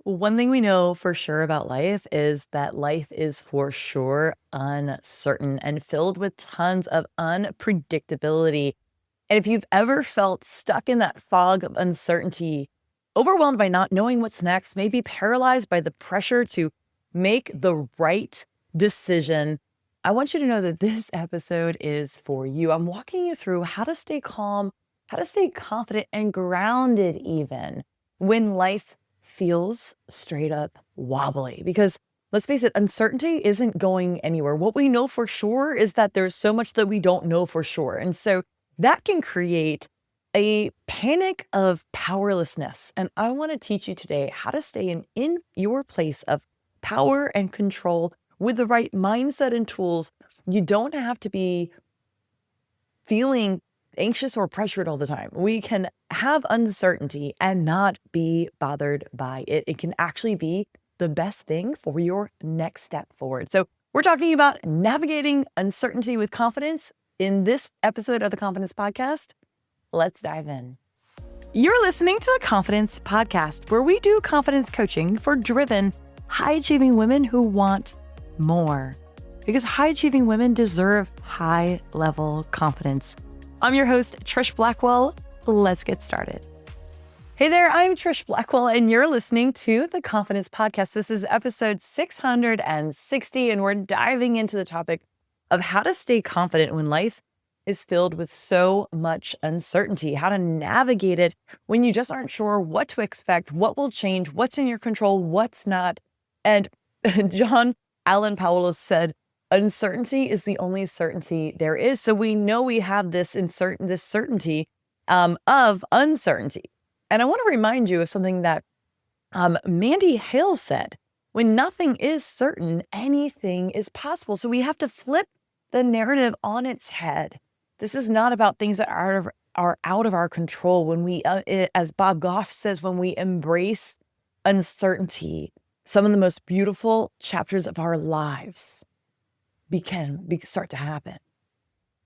One thing we know for sure about life is that life is for sure uncertain and filled with tons of unpredictability. And if you've ever felt stuck in that fog of uncertainty, overwhelmed by not knowing what's next, maybe paralyzed by the pressure to make the right decision, I want you to know that this episode is for you. I'm walking you through how to stay calm, how to stay confident and grounded even when life feels straight up wobbly. Because let's face it, uncertainty isn't going anywhere. What we know for sure is that there's so much that we don't know for sure. And so that can create a panic of powerlessness. And I want to teach you today how to stay in your place of power and control with the right mindset and tools. You don't have to be feeling anxious or pressured all the time. We can have uncertainty and not be bothered by it. It can actually be the best thing for your next step forward. So we're talking about navigating uncertainty with confidence in this episode of the Confidence Podcast. Let's dive in. You're listening to the Confidence Podcast, where we do confidence coaching for driven, high-achieving women who want more. Because high-achieving women deserve high-level confidence. I'm your host, Trish Blackwell. Let's get started. Hey there, I'm Trish Blackwell, and you're listening to the Confidence Podcast. This is episode 660, and we're diving into the topic of how to stay confident when life is filled with so much uncertainty, how to navigate it when you just aren't sure what to expect, what will change, what's in your control, what's not. And John Allen Paulos said, uncertainty is the only certainty there is. So we know we have this certainty of uncertainty. And I want to remind you of something that Mandy Hale said. When nothing is certain, anything is possible. So we have to flip the narrative on its head. This is not about things that are out of our control. When we, as Goff says, when we embrace uncertainty, some of the most beautiful chapters of our lives start to happen.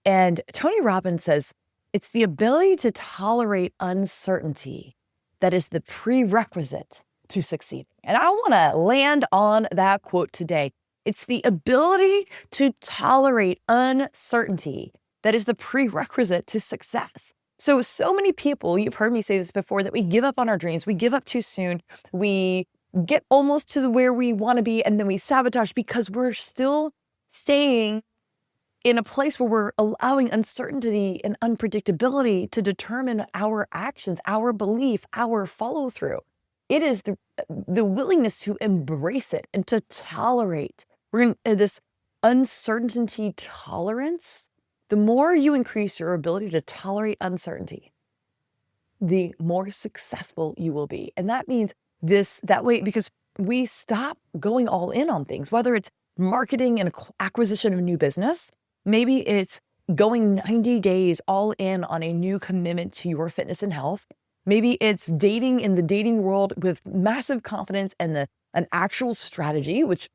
And Tony Robbins says, it's the ability to tolerate uncertainty that is the prerequisite to succeeding. And I want to land on that quote today. It's the ability to tolerate uncertainty that is the prerequisite to success. So many people, you've heard me say this before, that we give up on our dreams. We give up too soon. We get almost to where we want to be, and then we sabotage because we're still staying in a place where we're allowing uncertainty and unpredictability to determine our actions, our belief, our follow through. It is the willingness to embrace it and to tolerate. We're in this uncertainty tolerance. The more you increase your ability to tolerate uncertainty, the more successful you will be. And that means that way, because we stop going all in on things, whether it's marketing and acquisition of new business. Maybe it's going 90 days all in on a new commitment to your fitness and health. Maybe it's dating in the dating world with massive confidence and an actual strategy, which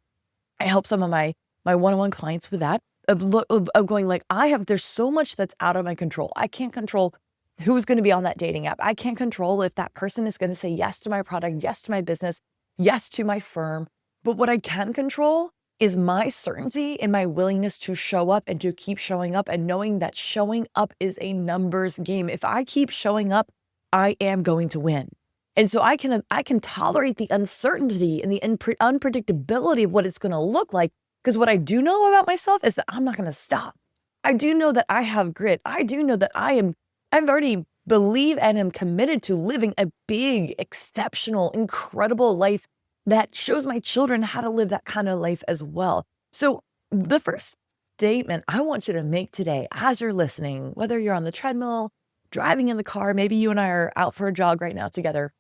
I help some of my one-on-one clients with that, of going like, there's so much that's out of my control. I can't control who's going to be on that dating app. I can't control if that person is going to say yes to my product, yes to my business, yes to my firm. But what I can control is my certainty and my willingness to show up and to keep showing up, and knowing that showing up is a numbers game. If I keep showing up, I am going to win. And so I can tolerate the uncertainty and the unpredictability of what it's going to look like, because what I do know about myself is that I'm not going to stop. I do know that I have grit. I do know that I've already believe and am committed to living a big, exceptional, incredible life that shows my children how to live that kind of life as well. So the first statement I want you to make today as you're listening, whether you're on the treadmill, driving in the car, maybe you and I are out for a jog right now together,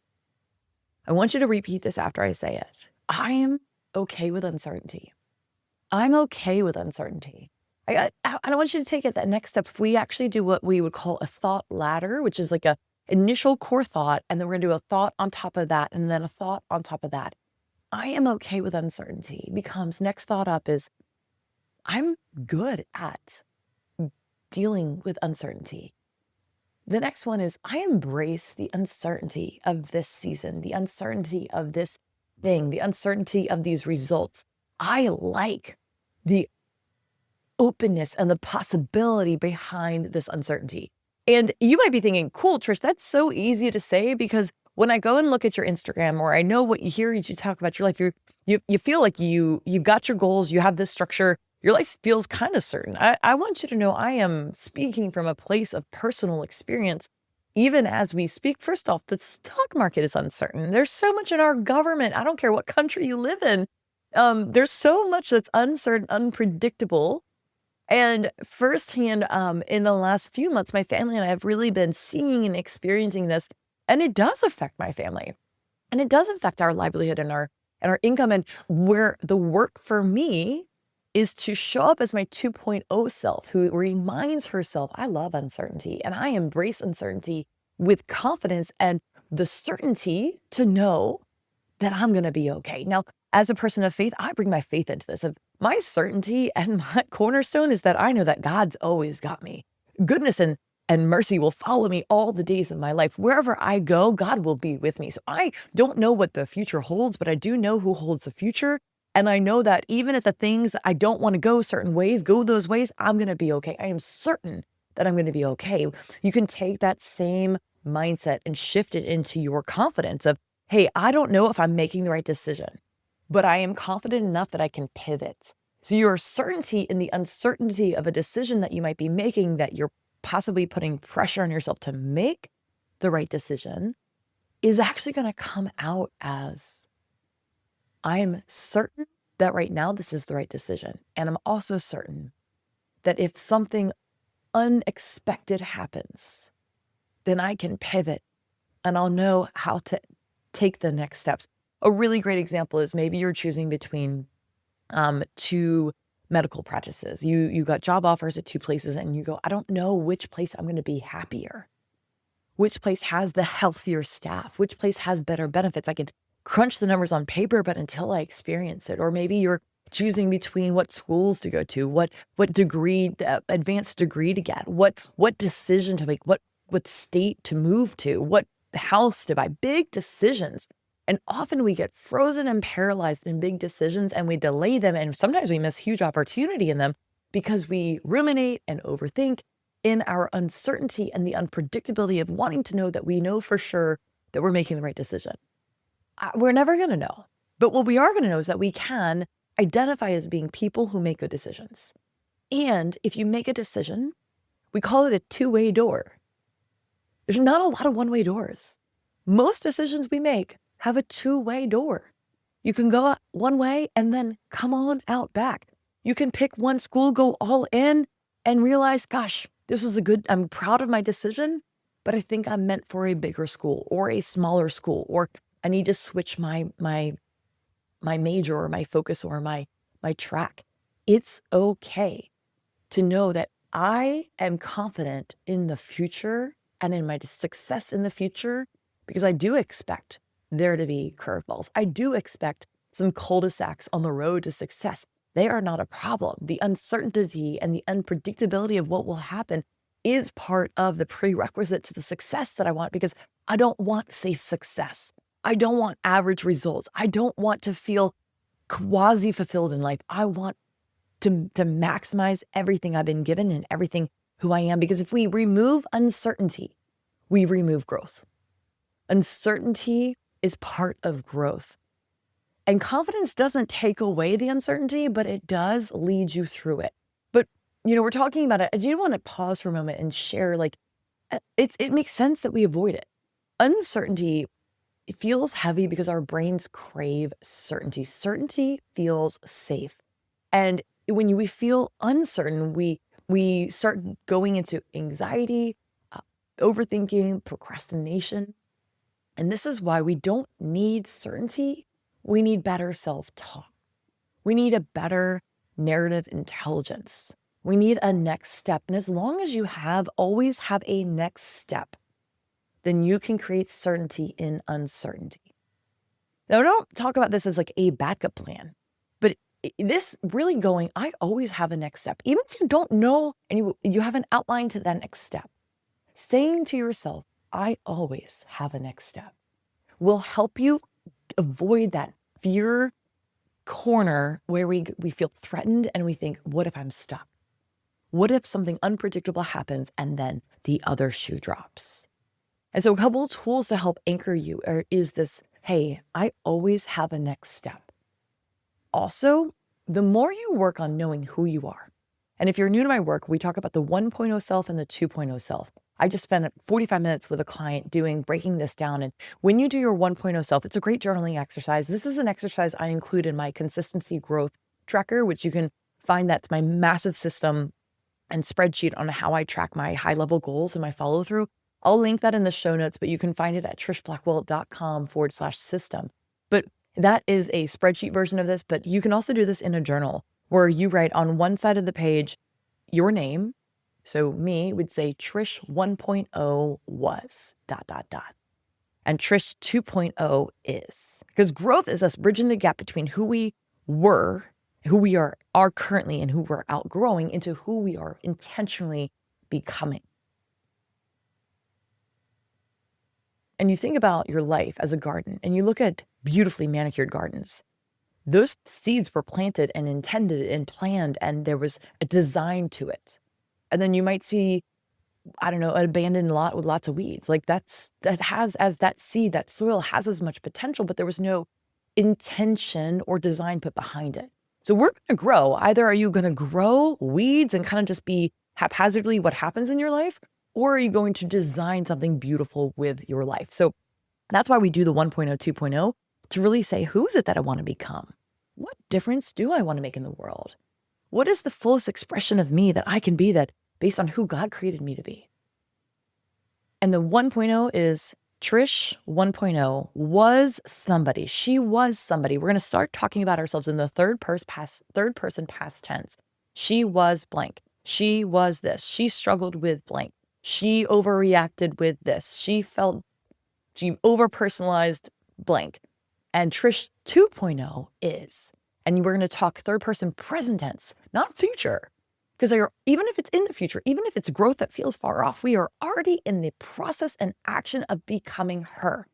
I want you to repeat this after I say it. I am okay with uncertainty. I'm okay with uncertainty. I want you to take it that next step. If we actually do what we would call a thought ladder, which is like a initial core thought, and then we're gonna do a thought on top of that, and then a thought on top of that. I am okay with uncertainty becomes next thought up is I'm good at dealing with uncertainty. The next one is I embrace the uncertainty of this season, the uncertainty of this thing, the uncertainty of these results. I like the openness and the possibility behind this uncertainty. And you might be thinking, cool, Trish, that's so easy to say because when I go and look at your Instagram or I know what you hear you talk about your life, you feel like you've got your goals, you have this structure, your life feels kind of certain. I want you to know I am speaking from a place of personal experience. Even as we speak, first off, the stock market is uncertain. There's so much in our government. I don't care what country you live in. There's so much that's uncertain, unpredictable. And firsthand, in the last few months, my family and I have really been seeing and experiencing this, and it does affect my family, and it does affect our livelihood and our income. And where the work for me is to show up as my 2.0 self, who reminds herself, I love uncertainty and I embrace uncertainty with confidence and the certainty to know that I'm going to be okay. Now, as a person of faith, I bring my faith into this. My certainty and my cornerstone is that I know that God's always got me. Goodness and mercy will follow me all the days of my life. Wherever I go, God will be with me. So I don't know what the future holds, but I do know who holds the future. And I know that even if the things I don't want to go certain ways, go those ways, I'm going to be okay. I am certain that I'm going to be okay. You can take that same mindset and shift it into your confidence of, hey, I don't know if I'm making the right decision, but I am confident enough that I can pivot. So your certainty in the uncertainty of a decision that you might be making, that you're possibly putting pressure on yourself to make the right decision, is actually going to come out as, I am certain that right now this is the right decision. And I'm also certain that if something unexpected happens, then I can pivot and I'll know how to take the next steps. A really great example is maybe you're choosing between two medical practices. You got job offers at two places and you go, I don't know which place I'm going to be happier. Which place has the healthier staff? Which place has better benefits? I can crunch the numbers on paper, but until I experience it. Or maybe you're choosing between what schools to go to, what degree, advanced degree to get, what decision to make, what state to move to, what house to buy. Big decisions. And often we get frozen and paralyzed in big decisions and we delay them. And sometimes we miss huge opportunity in them because we ruminate and overthink in our uncertainty and the unpredictability of wanting to know that we know for sure that we're making the right decision. We're never going to know. But what we are going to know is that we can identify as being people who make good decisions. And if you make a decision, we call it a two-way door. There's not a lot of one-way doors. Most decisions we make have a two-way door. You can go out one way and then come on out back. You can pick one school, go all in, and realize, gosh, I'm proud of my decision, but I think I'm meant for a bigger school or a smaller school, or I need to switch my major or my focus or my track. It's okay to know that I am confident in the future and in my success in the future, because I do expect there to be curveballs. I do expect some cul-de-sacs on the road to success. They are not a problem. The uncertainty and the unpredictability of what will happen is part of the prerequisite to the success that I want, because I don't want safe success. I don't want average results. I don't want to feel quasi-fulfilled in life. I want to maximize everything I've been given and everything who I am, because if we remove uncertainty, we remove growth. Uncertainty is part of growth. And confidence doesn't take away the uncertainty, but it does lead you through it. But, we're talking about it. I do want to pause for a moment and share, it makes sense that we avoid it. Uncertainty, it feels heavy because our brains crave certainty. Certainty feels safe. And when we feel uncertain, we start going into anxiety, overthinking, procrastination. And this is why we don't need certainty. We need better self-talk. We need a better narrative intelligence. We need a next step. And as long as you always have a next step, then you can create certainty in uncertainty. Now, don't talk about this as like a backup plan, but this really going, I always have a next step. Even if you don't know and you have an outline to that next step, saying to yourself, I always have a next step, will help you avoid that fear corner where we feel threatened and we think, what if I'm stuck? What if something unpredictable happens and then the other shoe drops? And so a couple of tools to help anchor you is this, hey, I always have a next step. Also, the more you work on knowing who you are, and if you're new to my work, we talk about the 1.0 self and the 2.0 self. I just spent 45 minutes with a client breaking this down. And when you do your 1.0 self, it's a great journaling exercise. This is an exercise I include in my consistency growth tracker, which you can find. That's my massive system and spreadsheet on how I track my high level goals and my follow through. I'll link that in the show notes, but you can find it at trishblackwell.com/system. But that is a spreadsheet version of this, but you can also do this in a journal where you write on one side of the page your name. So me would say Trish 1.0 was ... And Trish 2.0 is. Because growth is us bridging the gap between who we were, who we are currently, and who we're outgrowing into who we are intentionally becoming. And you think about your life as a garden, and you look at beautifully manicured gardens. Those seeds were planted and intended and planned, and there was a design to it. And then you might see, I don't know, an abandoned lot with lots of weeds. Like that seed, that soil has as much potential, but there was no intention or design put behind it. So we're going to grow. Either are you going to grow weeds and kind of just be haphazardly what happens in your life, or are you going to design something beautiful with your life? So that's why we do the 1.0, 2.0, to really say, who is it that I want to become? What difference do I want to make in the world? What is the fullest expression of me that I can be, that based on who God created me to be? And the 1.0 is Trish 1.0 was somebody. She was somebody. We're going to start talking about ourselves in the third person past tense. She was blank. She was this. She struggled with blank. She overreacted with this. She over-personalized blank. And Trish 2.0 is, and we're going to talk third person present tense, not future. Because even if it's in the future, even if it's growth that feels far off, we are already in the process and action of becoming her.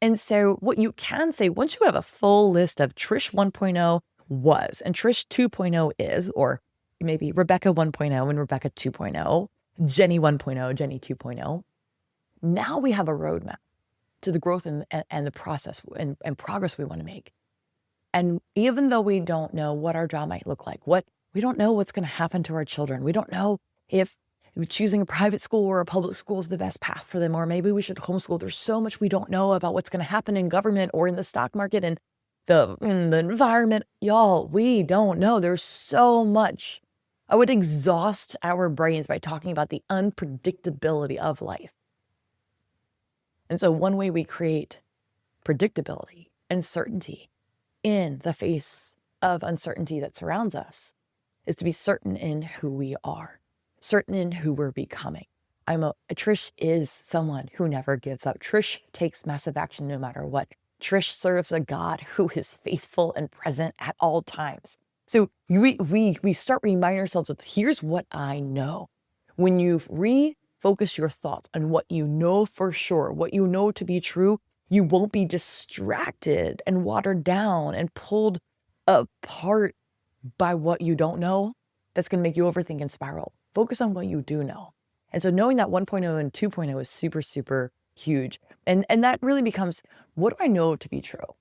And so what you can say, once you have a full list of Trish 1.0 was, and Trish 2.0 is, or maybe Rebecca 1.0 and Rebecca 2.0, Jenny 1.0, Jenny 2.0, now we have a roadmap to the growth and the process and progress we want to make. And even though we don't know what our job might look like, we don't know what's going to happen to our children. We don't know if choosing a private school or a public school is the best path for them, or maybe we should homeschool. There's so much we don't know about what's going to happen in government or in the stock market and the environment. Y'all, we don't know. There's so much. I would exhaust our brains by talking about the unpredictability of life. And so one way we create predictability and certainty in the face of uncertainty that surrounds us is to be certain in who we are, certain in who we're becoming. Trish is someone who never gives up. Trish takes massive action no matter what. Trish serves a God who is faithful and present at all times. So we start reminding ourselves of, here's what I know. When you refocus your thoughts on what you know for sure, what you know to be true, you won't be distracted and watered down and pulled apart by what you don't know. That's going to make you overthink and spiral. Focus on what you do know. And so knowing that 1.0 and 2.0 is super, super huge. And that really becomes, what do I know to be true?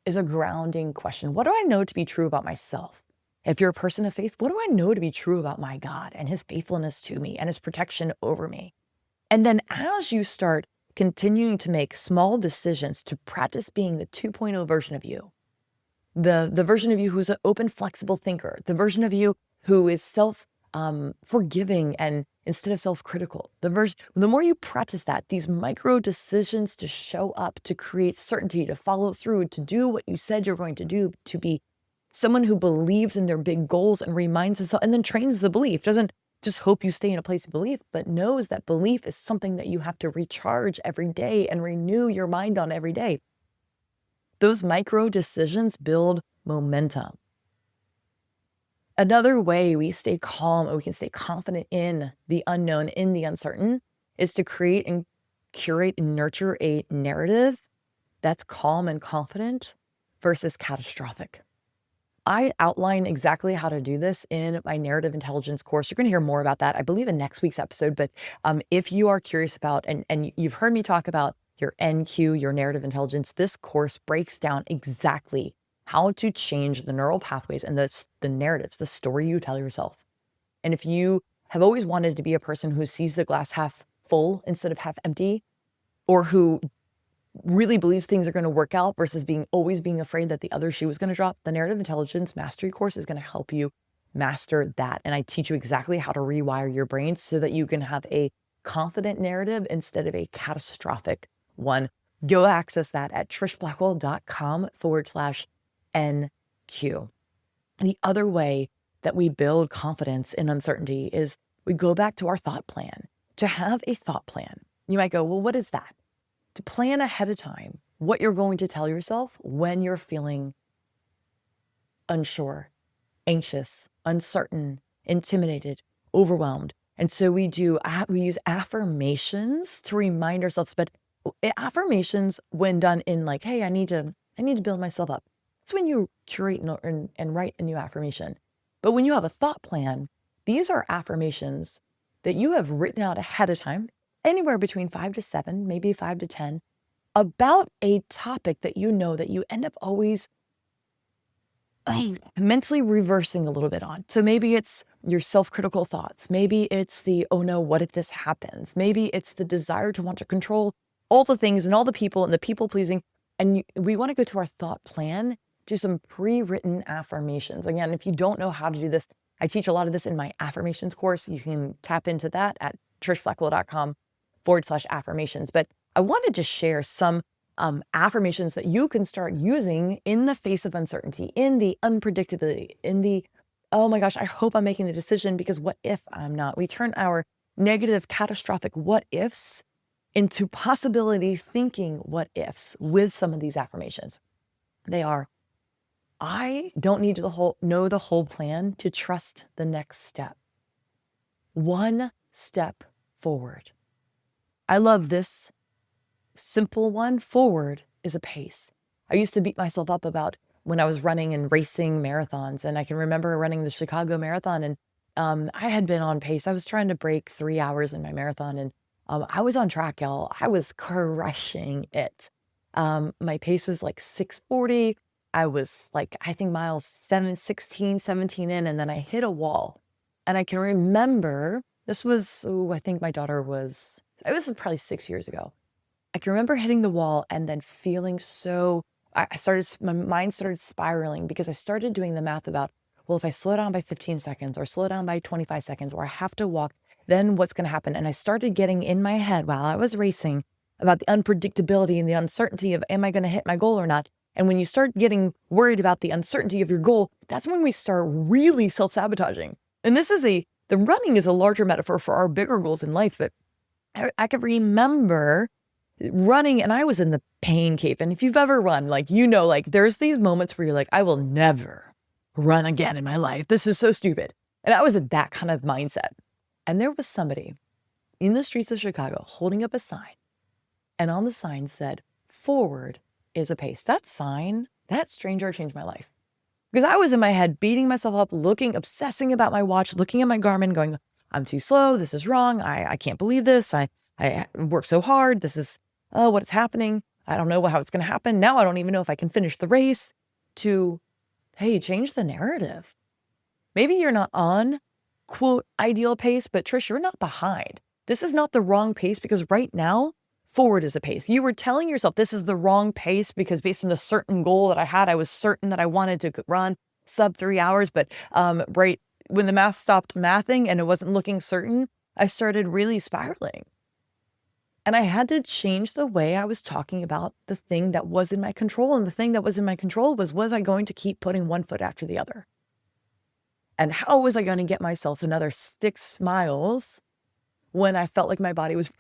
Is a grounding question. What do I know to be true about myself? If you're a person of faith, what do I know to be true about my God and his faithfulness to me and his protection over me? And then as you start continuing to make small decisions to practice being the 2.0 version of you, the version of you who's an open, flexible thinker, the version of you who is forgiving and instead of self-critical, the more you practice that, these micro decisions to show up, to create certainty, to follow through, to do what you said you're going to do, to be someone who believes in their big goals and reminds us, and then trains the belief, doesn't just hope you stay in a place of belief, but knows that belief is something that you have to recharge every day and renew your mind on every day. Those micro decisions build momentum. Another way we stay calm and we can stay confident in the unknown, in the uncertain, is to create and curate and nurture a narrative that's calm and confident versus catastrophic. I outline exactly how to do this in my narrative intelligence course. You're going to hear more about that, I believe, in next week's episode. But if you are curious about, and you've heard me talk about your NQ, your narrative intelligence, this course breaks down exactly how to change the neural pathways and the narratives, the story you tell yourself. And if you have always wanted to be a person who sees the glass half full instead of half empty, or who really believes things are going to work out versus always being afraid that the other shoe is going to drop, the narrative intelligence mastery course is going to help you master that. And I teach you exactly how to rewire your brain so that you can have a confident narrative instead of a catastrophic one. Go access that at trishblackwell.com/NQ. The other way that we build confidence in uncertainty is we go back to our thought plan. To have a thought plan, you might go, well, what is that? To plan ahead of time what you're going to tell yourself when you're feeling unsure, anxious, uncertain, intimidated, overwhelmed. And so we use affirmations to remind ourselves, but affirmations when done in like, hey, I need to build myself up. It's when you curate and write a new affirmation. But when you have a thought plan, these are affirmations that you have written out ahead of time, anywhere between 5 to 7, maybe 5 to 10, about a topic that you know that you end up always mentally reversing a little bit on. So maybe it's your self-critical thoughts. Maybe it's the, oh no, what if this happens? Maybe it's the desire to want to control all the things and all the people and the people pleasing. And we want to go to our thought plan, do some pre-written affirmations. Again, if you don't know how to do this, I teach a lot of this in my affirmations course. You can tap into that at trishblackwell.com/affirmations. But I wanted to share some affirmations that you can start using in the face of uncertainty, in the unpredictability, in the, oh my gosh, I hope I'm making the decision because what if I'm not? We turn our negative, catastrophic what ifs into possibility thinking what ifs with some of these affirmations. They are, I don't need to know the whole plan to trust the next step. One step forward. I love this simple one. Forward is a pace. I used to beat myself up about when I was running and racing marathons. And I can remember running the Chicago Marathon and I had been on pace. I was trying to break 3 hours in my marathon and I was on track, y'all. I was crushing it. My pace was like 6:40. I was like, I think miles 16, 17 in, and then I hit a wall. And I can remember, this was, I think my daughter was, it was probably 6 years ago. I can remember hitting the wall and then feeling my mind started spiraling because I started doing the math about, well, if I slow down by 15 seconds or slow down by 25 seconds or I have to walk, then what's going to happen? And I started getting in my head while I was racing about the unpredictability and the uncertainty of, am I going to hit my goal or not? And when you start getting worried about the uncertainty of your goal, that's when we start really self-sabotaging. And the running is a larger metaphor for our bigger goals in life. But I can remember running and I was in the pain cave. And if you've ever run, there's these moments where you're like, I will never run again in my life. This is so stupid. And I was in that kind of mindset. And there was somebody in the streets of Chicago holding up a sign. And on the sign said, forward is a pace. That sign, that stranger changed my life. Because I was in my head beating myself up, obsessing about my watch, looking at my Garmin, going, I'm too slow. This is wrong. I can't believe this. I work so hard. This is, what is happening? I don't know how it's going to happen. Now I don't even know if I can finish the race. To, hey, change the narrative. Maybe you're not on, quote, ideal pace, but Trish, you're not behind. This is not the wrong pace because right now, forward is a pace. You were telling yourself this is the wrong pace because based on the certain goal that I had, I was certain that I wanted to run sub 3 hours. But right when the math stopped mathing and it wasn't looking certain, I started really spiraling. And I had to change the way I was talking about the thing that was in my control. And the thing that was in my control was I going to keep putting one foot after the other? And how was I going to get myself another 6 miles when I felt like my body was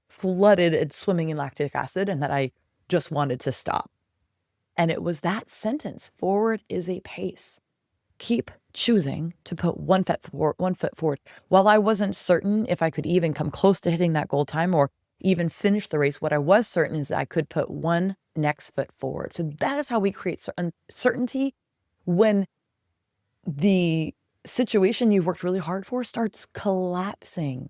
flooded and swimming in lactic acid and that I just wanted to stop? And it was that sentence, forward is a pace. Keep choosing to put one foot forward. While I wasn't certain if I could even come close to hitting that goal time or even finish the race, what I was certain is that I could put one next foot forward. So that is how we create certainty when the situation you worked really hard for starts collapsing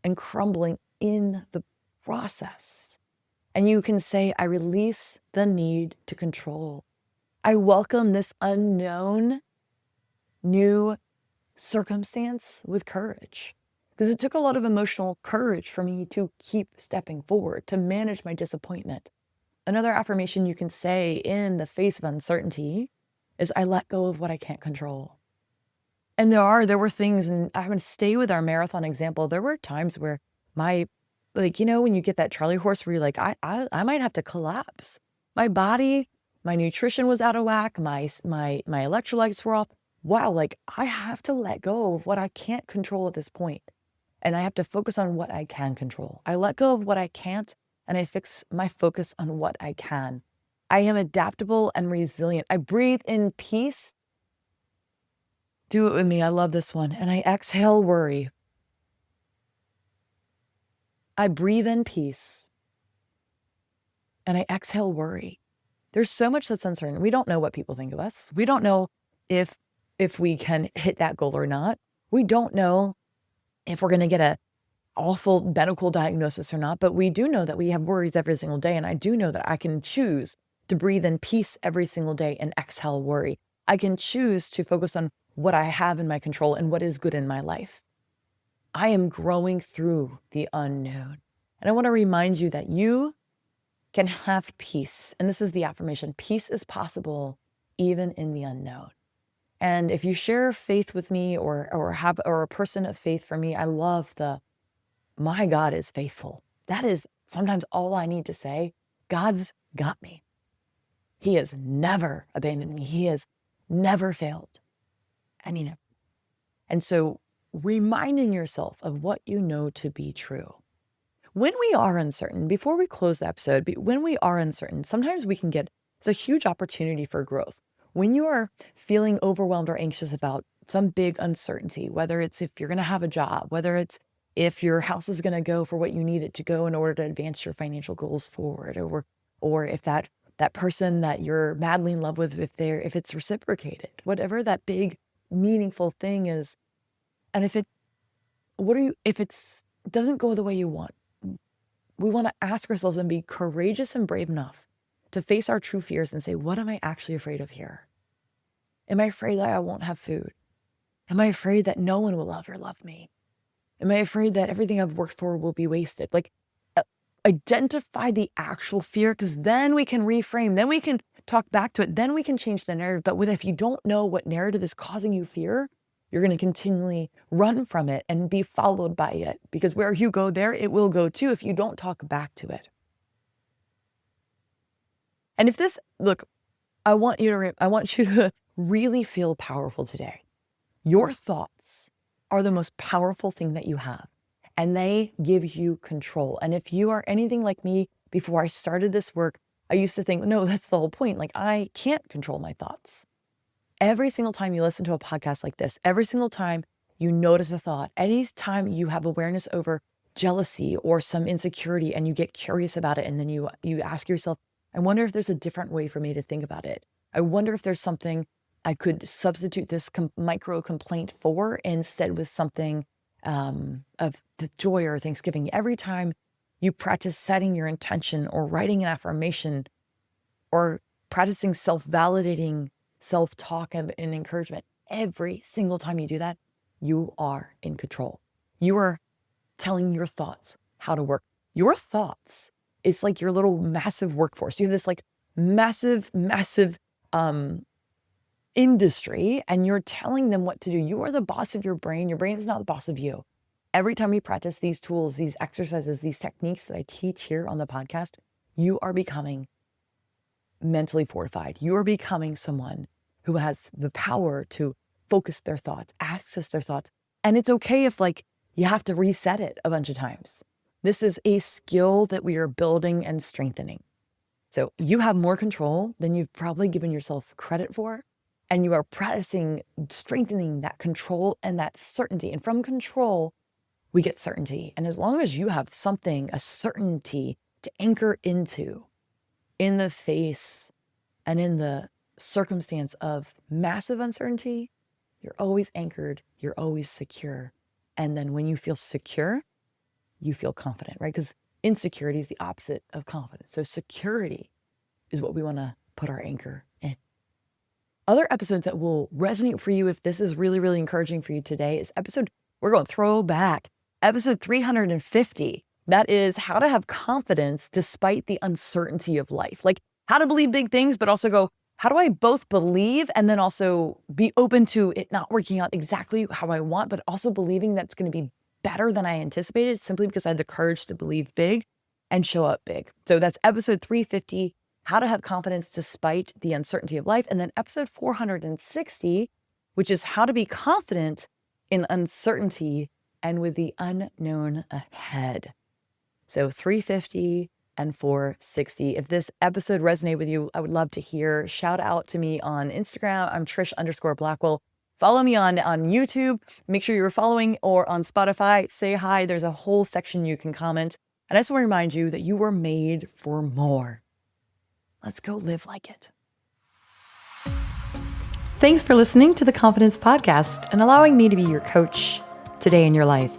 and crumbling in the process. And you can say, I release the need to control. I welcome this unknown new circumstance with courage. Because it took a lot of emotional courage for me to keep stepping forward, to manage my disappointment. Another affirmation you can say in the face of uncertainty is, I let go of what I can't control. And there were things, and I'm going to stay with our marathon example. There were times where when you get that Charlie horse where you're like, I might have to collapse. My body, my nutrition was out of whack. My electrolytes were off. Wow. I have to let go of what I can't control at this point. And I have to focus on what I can control. I let go of what I can't, and I fix my focus on what I can. I am adaptable and resilient. I breathe in peace. Do it with me. I love this one. And I exhale worry. I breathe in peace. And I exhale worry. There's so much that's uncertain. We don't know what people think of us. We don't know if we can hit that goal or not. We don't know if we're going to get a awful medical diagnosis or not, but we do know that we have worries every single day. And I do know that I can choose to breathe in peace every single day and exhale worry. I can choose to focus on what I have in my control and what is good in my life. I am growing through the unknown. And I want to remind you that you can have peace. And this is the affirmation. Peace is possible even in the unknown. And if you share faith with me or a person of faith for me, I love my God is faithful. That is sometimes all I need to say. God's got me. He has never abandoned me. He has never failed. And so reminding yourself of what you know to be true. When we are uncertain, before we close the episode, when we are uncertain, sometimes it's a huge opportunity for growth. When you are feeling overwhelmed or anxious about some big uncertainty, whether it's if you're going to have a job, whether it's if your house is going to go for what you need it to go in order to advance your financial goals forward, or if that person that you're madly in love with, if it's reciprocated, whatever that big meaningful thing is, and if it doesn't go the way you want, we want to ask ourselves and be courageous and brave enough to face our true fears and say, what am I actually afraid of here? Am I afraid that I won't have food? Am I afraid that no one will love me? Am I afraid that everything I've worked for will be wasted? Identify the actual fear, because then we can reframe, then we can talk back to it, then we can change the narrative. But if you don't know what narrative is causing you fear, you're going to continually run from it and be followed by it, because where you go there, it will go too if you don't talk back to it. And I want you to really feel powerful today. Your thoughts are the most powerful thing that you have, and they give you control. And if you are anything like me, before I started this work, I used to think, no, that's the whole point. I can't control my thoughts. Every single time you listen to a podcast like this, every single time you notice a thought, any time you have awareness over jealousy or some insecurity and you get curious about it, and then you ask yourself, I wonder if there's a different way for me to think about it. I wonder if there's something I could substitute this micro complaint for instead with something of the joy or Thanksgiving. Every time you practice setting your intention or writing an affirmation or practicing self-validating self-talk and encouragement, every single time you do that, you are in control. You are telling your thoughts how to work. Your thoughts is like your little massive workforce. You have this massive industry, and you're telling them what to do. You are the boss of your brain. Your brain is not the boss of you. Every time you practice these tools, these exercises, these techniques that I teach here on the podcast, you are becoming mentally fortified. You are becoming someone who has the power to focus their thoughts, access their thoughts. And it's okay if you have to reset it a bunch of times. This is a skill that we are building and strengthening. So you have more control than you've probably given yourself credit for. And you are practicing strengthening that control and that certainty. And from control, we get certainty. And as long as you have something, a certainty to anchor into, in the face and in the circumstance of massive uncertainty, you're always anchored, you're always secure. And then when you feel secure, you feel confident, right? Because insecurity is the opposite of confidence. So security is what we want to put our anchor in. Other episodes that will resonate for you if this is really, really encouraging for you today is we're going throwback, episode 350. That is how to have confidence despite the uncertainty of life. Like how to believe big things, but also go, how do I both believe and then also be open to it not working out exactly how I want, but also believing that it's going to be better than I anticipated simply because I had the courage to believe big and show up big. So that's episode 350, how to have confidence despite the uncertainty of life. And then episode 460, which is how to be confident in uncertainty and with the unknown ahead. So 350 and 460. If this episode resonated with you, I would love to hear. Shout out to me on Instagram. I'm Trish_Blackwell. Follow me on YouTube. Make sure you're following, or on Spotify. Say hi. There's a whole section you can comment. And I just want to remind you that you were made for more. Let's go live like it. Thanks for listening to the Confidence Podcast and allowing me to be your coach today in your life.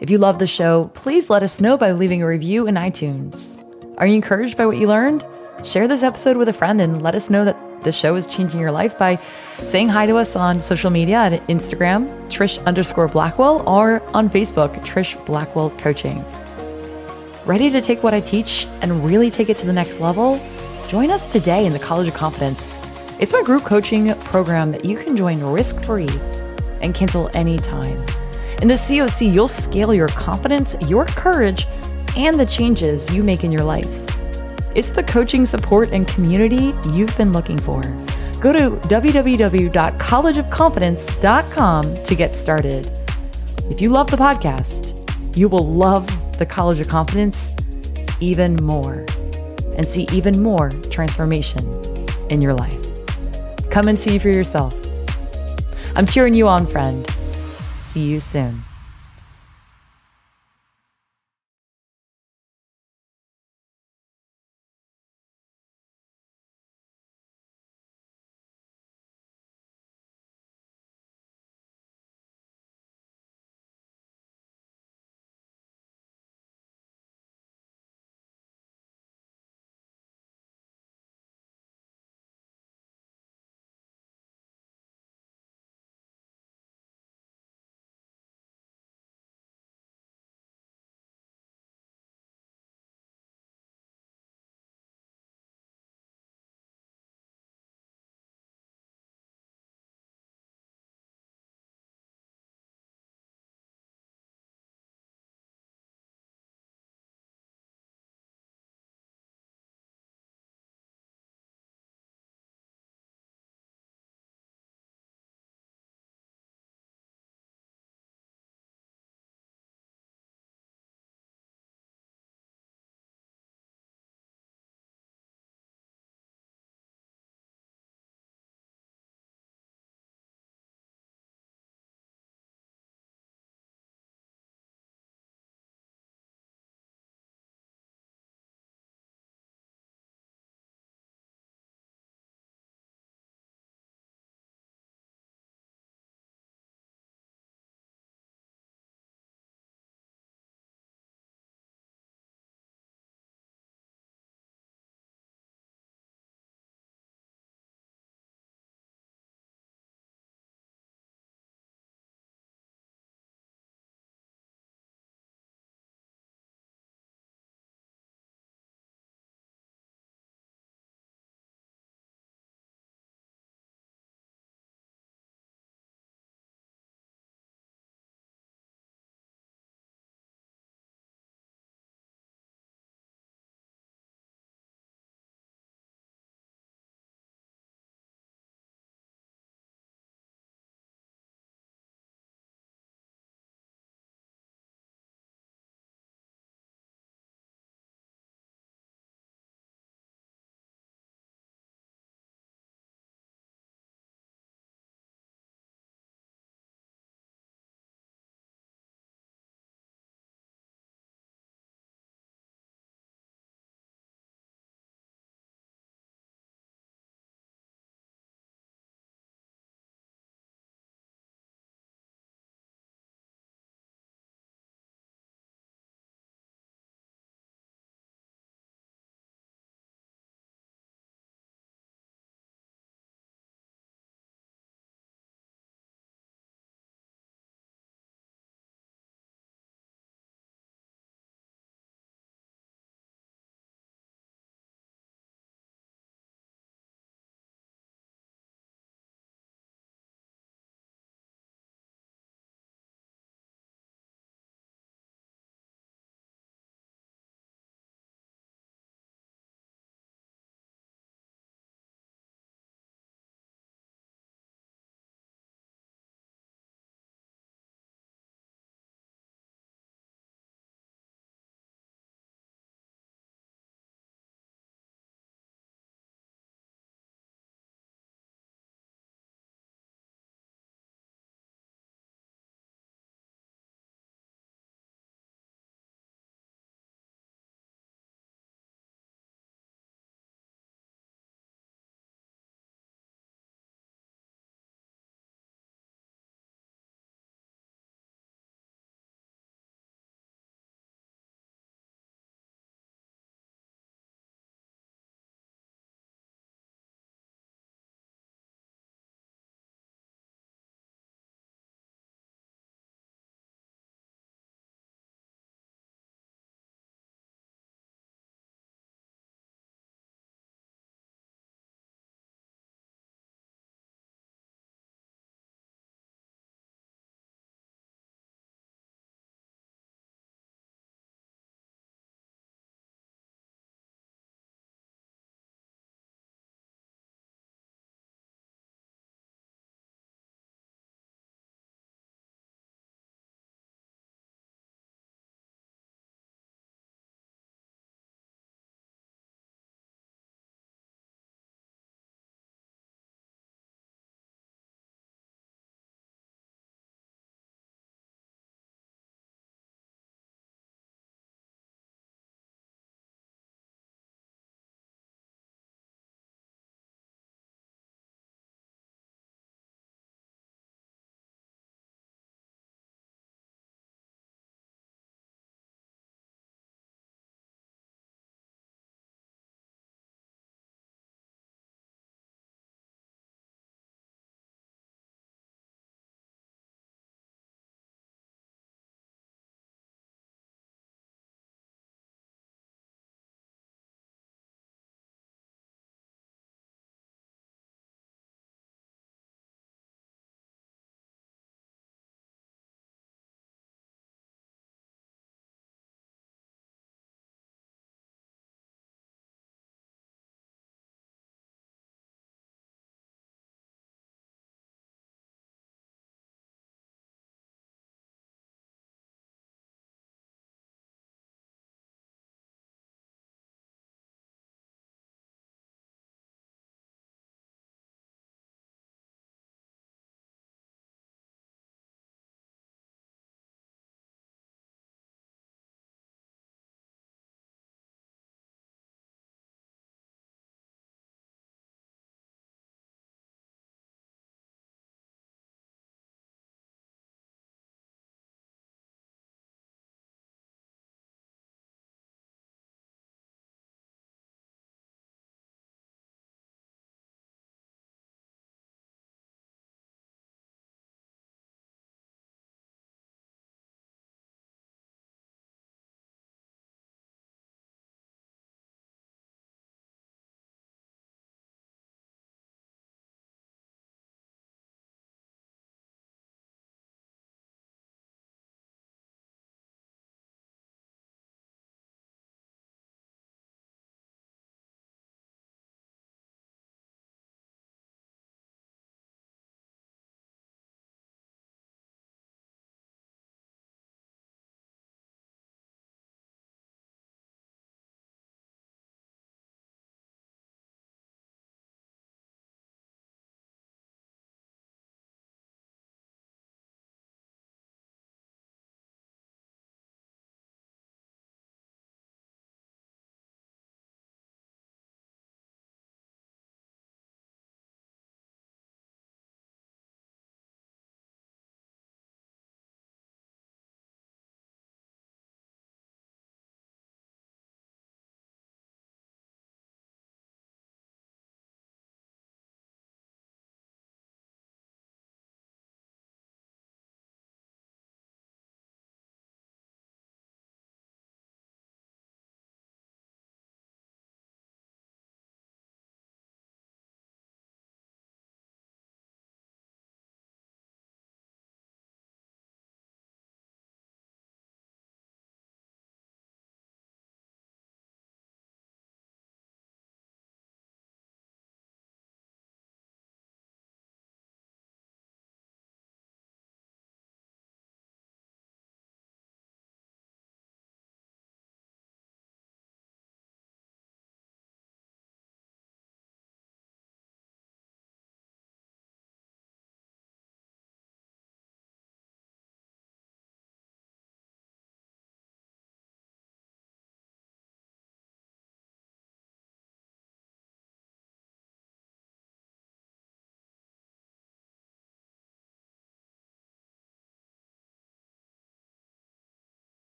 If you love the show, please let us know by leaving a review in iTunes. Are you encouraged by what you learned? Share this episode with a friend and let us know that the show is changing your life by saying hi to us on social media at Instagram, Trish_Blackwell, or on Facebook, Trish Blackwell Coaching. Ready to take what I teach and really take it to the next level? Join us today in the College of Confidence. It's my group coaching program that you can join risk-free and cancel anytime. In the COC, you'll scale your confidence, your courage, and the changes you make in your life. It's the coaching support and community you've been looking for. Go to www.collegeofconfidence.com to get started. If you love the podcast, you will love the College of Confidence even more and see even more transformation in your life. Come and see for yourself. I'm cheering you on, friend. See you soon.